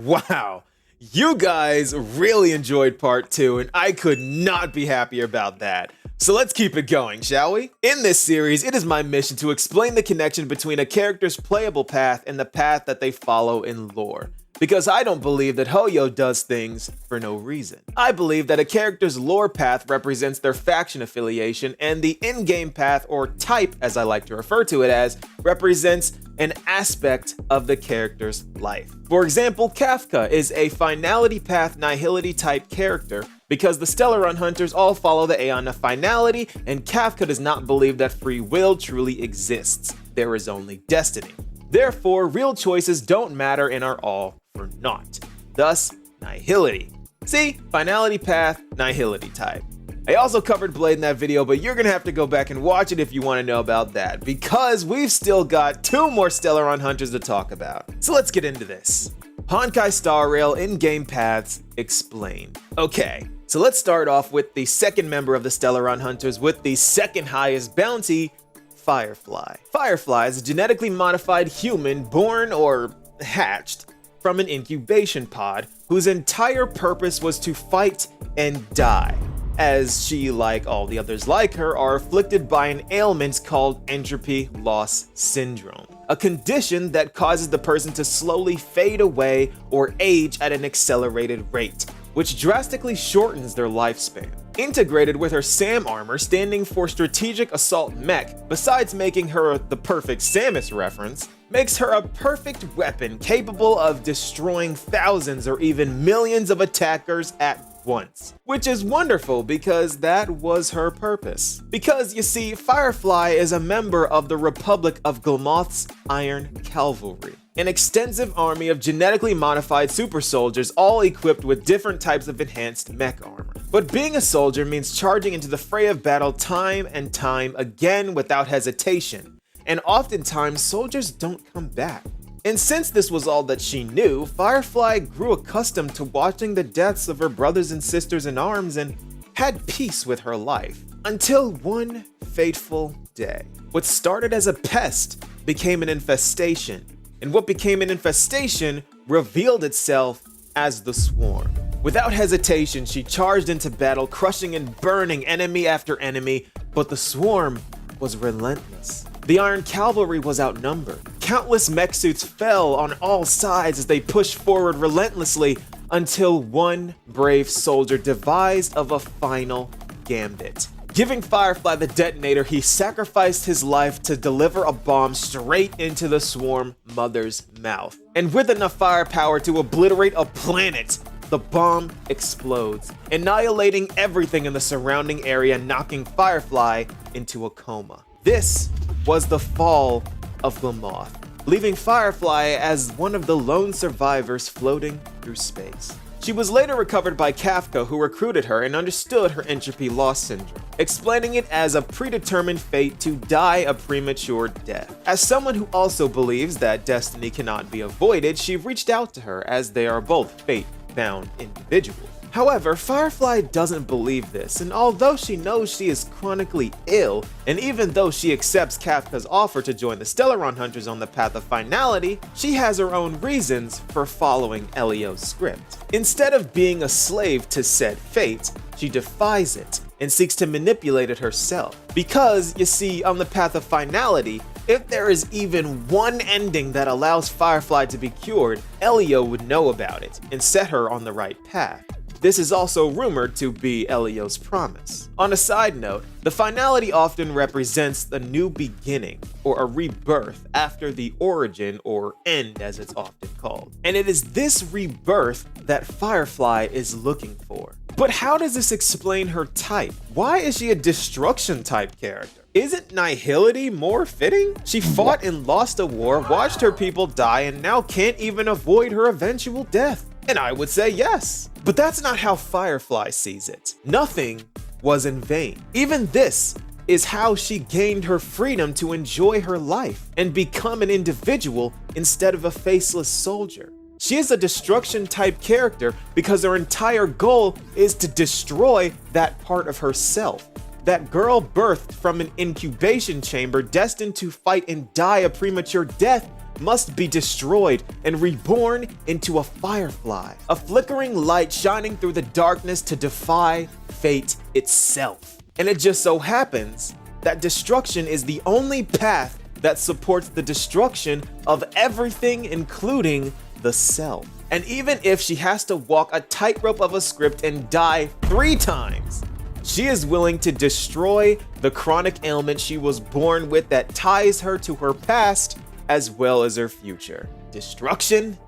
Wow, you guys really enjoyed part 2, and I could not be happier about that. So let's keep it going, shall we? In this series, it is my mission to explain the connection between a character's playable path and the path that they follow in lore. Because I don't believe that Hoyo does things for no reason. I believe that a character's lore path represents their faction affiliation, and the in-game path, or type as I like to refer to it as, represents an aspect of the character's life. For example, Kafka is a finality path nihility type character because the Stellar Run Hunters all follow the Aeon of Finality, and Kafka does not believe that free will truly exists. There is only destiny. Therefore, real choices don't matter and are all for naught. Thus, nihility. See? Finality path, nihility type. I also covered Blade in that video, but you're gonna have to go back and watch it if you want to know about that, because we've still got 2 more Stellar Run Hunters to talk about. So let's get into this. Honkai Star Rail in-game paths explained. Okay, so let's start off with the second member of the Stellar Run Hunters with the second highest bounty, Firefly. Firefly is a genetically modified human born or hatched from an incubation pod whose entire purpose was to fight and die, as she, like all the others like her, are afflicted by an ailment called Entropy Loss Syndrome, a condition that causes the person to slowly fade away or age at an accelerated rate, which drastically shortens their lifespan. Integrated with her SAM armor, standing for Strategic Assault Mech, besides making her the perfect Samus reference, makes her a perfect weapon capable of destroying thousands or even millions of attackers at once. Which is wonderful because that was her purpose. Because you see, Firefly is a member of the Republic of Gilmoth's Iron Cavalry, an extensive army of genetically modified super soldiers all equipped with different types of enhanced mech armor. But being a soldier means charging into the fray of battle time and time again without hesitation, and oftentimes soldiers don't come back. And since this was all that she knew, Firefly grew accustomed to watching the deaths of her brothers and sisters in arms and had peace with her life. Until one fateful day. What started as a pest became an infestation, and what became an infestation revealed itself as the Swarm. Without hesitation, she charged into battle, crushing and burning enemy after enemy, but the Swarm was relentless. The Iron Cavalry was outnumbered. Countless mech suits fell on all sides as they pushed forward relentlessly until one brave soldier devised of a final gambit. Giving Firefly the detonator, he sacrificed his life to deliver a bomb straight into the Swarm Mother's mouth. And with enough firepower to obliterate a planet, the bomb explodes, annihilating everything in the surrounding area, knocking Firefly into a coma. This was the fall of Gilmoth, leaving Firefly as one of the lone survivors floating through space. She was later recovered by Kafka, who recruited her and understood her Entropy Loss Syndrome, explaining it as a predetermined fate to die a premature death. As someone who also believes that destiny cannot be avoided, she reached out to her as they are both fate-bound individuals. However, Firefly doesn't believe this, and although she knows she is chronically ill, and even though she accepts Kafka's offer to join the Stellar Run Hunters on the path of finality, she has her own reasons for following Elio's script. Instead of being a slave to said fate, she defies it and seeks to manipulate it herself. Because, you see, on the path of finality, if there is even one ending that allows Firefly to be cured, Elio would know about it and set her on the right path. This is also rumored to be Elio's promise. On a side note, the finality often represents the new beginning, or a rebirth after the origin, or end as it's often called. And it is this rebirth that Firefly is looking for. But how does this explain her type? Why is she a destruction type character? Isn't nihility more fitting? She fought and lost a war, watched her people die, and now can't even avoid her eventual death. And I would say yes. But that's not how Firefly sees it. Nothing was in vain. Even this is how she gained her freedom to enjoy her life and become an individual instead of a faceless soldier. She is a destruction type character because her entire goal is to destroy that part of herself. That girl birthed from an incubation chamber destined to fight and die a premature death must be destroyed and reborn into a Firefly, a flickering light shining through the darkness to defy fate itself. And it just so happens that destruction is the only path that supports the destruction of everything, including the self. And even if she has to walk a tightrope of a script and die 3 times, she is willing to destroy the chronic ailment she was born with that ties her to her past as well as her future. Destruction,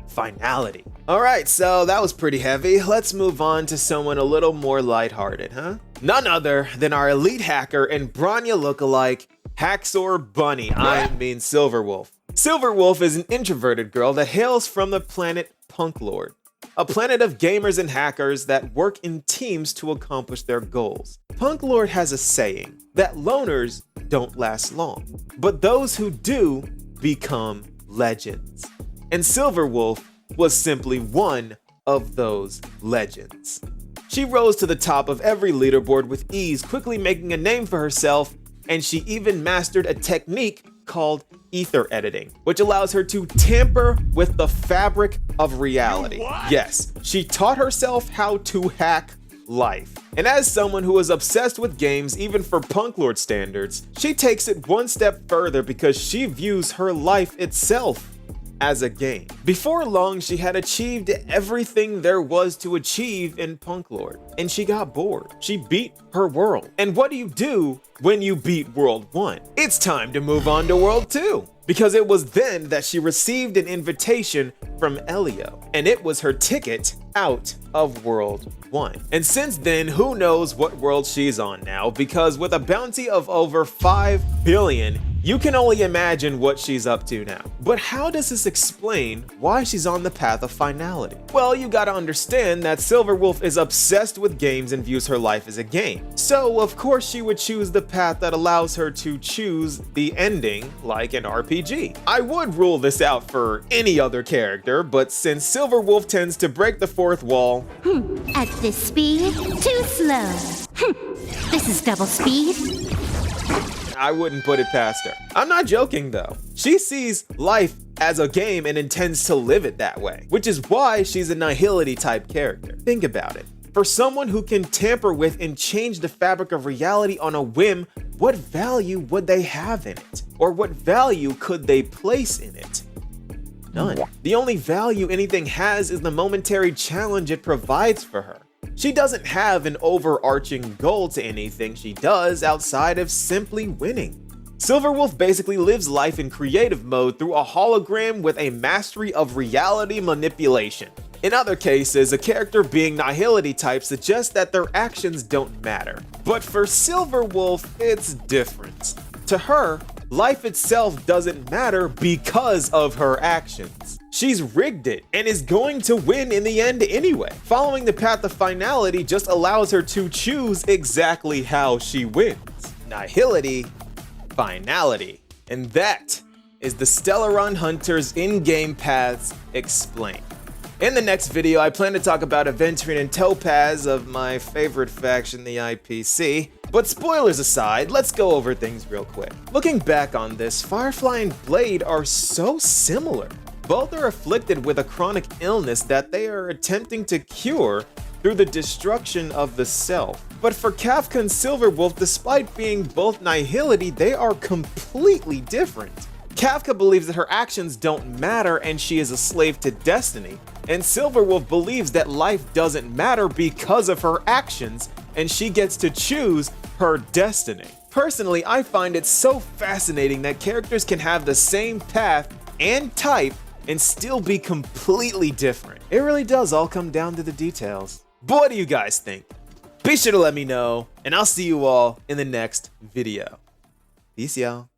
finality. All right, so that was pretty heavy. Let's move on to someone a little more lighthearted, huh? None other than our elite hacker and Bronya lookalike, Hacksaw Bunny, SIlver Wolf. SIlver Wolf is an introverted girl that hails from the planet Punklord, a planet of gamers and hackers that work in teams to accomplish their goals. Punklord has a saying that loners don't last long, but those who do become legends. And SIlver Wolf was simply one of those legends. She rose to the top of every leaderboard with ease, quickly making a name for herself, and she even mastered a technique called Aether Editing, which allows her to tamper with the fabric of reality. Yes, she taught herself how to hack life. And as someone who is obsessed with games, even for Punklord standards, she takes it one step further because she views her life itself as a game. Before long, she had achieved everything there was to achieve in Punklord, and she got bored. She beat her world. And what do you do when you beat World 1? It's time to move on to World 2, because it was then that she received an invitation from Elio, and it was her ticket out of World 1. And since then, who knows what world she's on now, because with a bounty of over 5 billion, you can only imagine what she's up to now. But how does this explain why she's on the path of finality? Well, you gotta understand that SIlver Wolf is obsessed with games and views her life as a game. So of course she would choose the path that allows her to choose the ending like an RPG. I would rule this out for any other character, but since SIlver Wolf tends to break the fourth wall, At this speed, too slow. This is double speed. I wouldn't put it past her. I'm not joking though. She sees life as a game and intends to live it that way, which is why she's a nihility type character. Think about it. For someone who can tamper with and change the fabric of reality on a whim, what value would they have in it? Or what value could they place in it? None. The only value anything has is the momentary challenge it provides for her. She doesn't have an overarching goal to anything she does outside of simply winning. SIlver Wolf basically lives life in creative mode through a hologram with a mastery of reality manipulation. In other cases, a character being nihility type suggests that their actions don't matter. But for SIlver Wolf, it's different. To her, life itself doesn't matter because of her actions. She's rigged it and is going to win in the end anyway. Following the path of finality just allows her to choose exactly how she wins. Nihility, finality. And that is the Stellaron Hunter's in-game paths explained. In the next video, I plan to talk about Aventurine and Topaz of my favorite faction, the IPC. But spoilers aside, let's go over things real quick. Looking back on this, Firefly and Blade are so similar. Both are afflicted with a chronic illness that they are attempting to cure through the destruction of the self. But for Kafka and SIlver Wolf, despite being both nihility, they are completely different. Kafka believes that her actions don't matter and she is a slave to destiny, and SIlver Wolf believes that life doesn't matter because of her actions and she gets to choose her destiny. Personally, I find it so fascinating that characters can have the same path and type and still be completely different. It really does all come down to the details. But what do you guys think? Be sure to let me know, and I'll see you all in the next video. Peace, y'all.